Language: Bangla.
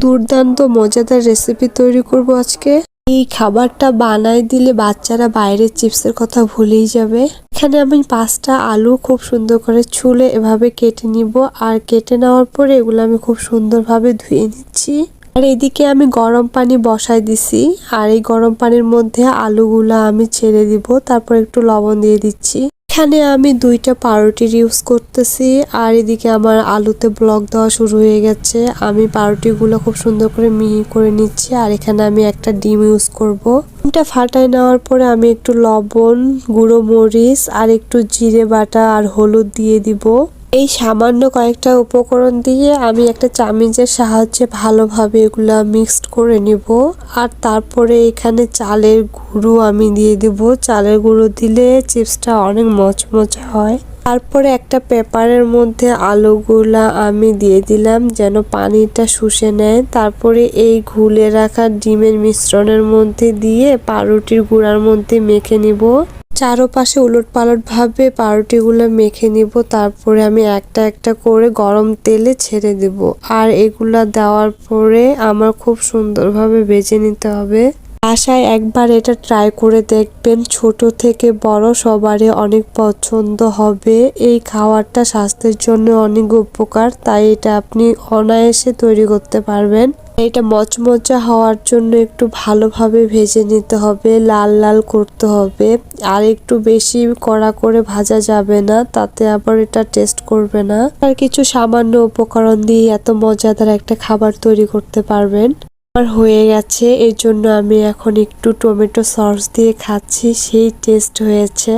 দুর্দান্ত মজাদার রেসিপি তৈরি করব আজকে। এই খাবারটা বানাই দিলে বাচ্চারা বাইরের চিপসের কথা ভুলেই যাবে। এখানে আমি 5টা আলু খুব সুন্দর করে ছুলে এভাবে কেটে নিব, আর কেটে নেওয়ার পরে এগুলো আমি খুব সুন্দরভাবে ধুয়ে নিচ্ছি। আর এদিকে আমি গরম পানি বসাই দিছি, আর এই গরম পানির মধ্যে আলুগুলা আমি ছেড়ে দিব, তারপর একটু লবণ দিয়ে দিচ্ছি। এখানে আমি 2টা পাউরুটির ইউজ করতেছি, আর এদিকে আমার আলুতে ব্লক দেওয়া শুরু হয়ে গেছে। আমি পাউরুটিগুলো খুব সুন্দর করে মিহি করে নিচ্ছি, আর এখানে আমি একটা ডিম ইউজ করব। ডিমটা ফাটায় নেওয়ার পরে আমি একটু লবণ, গুঁড়ো মরিচ আর একটু জিরে বাটা আর হলুদ দিয়ে দিব। এই সামান্য কয়েকটা উপকরণ দিয়ে আমি একটা চামচের সাহায্যে ভালোভাবে এগুলা মিক্সড করে নিব। আর তারপরে এখানে চালের গুঁড়ো আমি দিয়ে দিব। চালের গুঁড়ো দিলে চিপসটা অনেক মচমচে হয়। তারপরে একটা পেপারের মধ্যে আলুগুলা আমি দিয়ে দিলাম যেন পানিটা শুষে নেয়। তারপরে এই ঘুলে রাখা ডিমের মিশ্রণের মধ্যে দিয়ে পাউরুটির গুঁড়ার মধ্যে মেখে নিব। চারপাশে উলটপালট ভাবে পাউরুটিগুলো মেখে নিব। তারপরে আমি একটা একটা করে গরম তেলে ছেড়ে দেব। আর এগুলা দেওয়ার পরে আমার খুব সুন্দরভাবে ভেজে নিতে হবে। বাসায় একবার এটা ট্রাই করে দেখবেন, ছোট থেকে বড় সবারই অনেক পছন্দ হবে। এই খাবারটা স্বাস্থ্যের জন্য অনেক উপকার, তাই এটা আপনি অনায়াসে তৈরি করতে পারবেন। এটা মচমচে হওয়ার জন্য একটু ভালোভাবে ভেজে নিতে হবে, লাল লাল করতে হবে। আর একটু বেশি কড়া করে ভাজা যাবে না, তাতে আবার এটা টেস্ট করবে না। আর কিছু সামান্য উপকরণ দিয়ে এত মজাদার একটা খাবার তৈরি করতে পারবেন। আমার হয়ে গেছে, এর জন্য আমি এখন একটু টমেটো সস দিয়ে খাচ্ছি, সেই টেস্ট হয়েছে।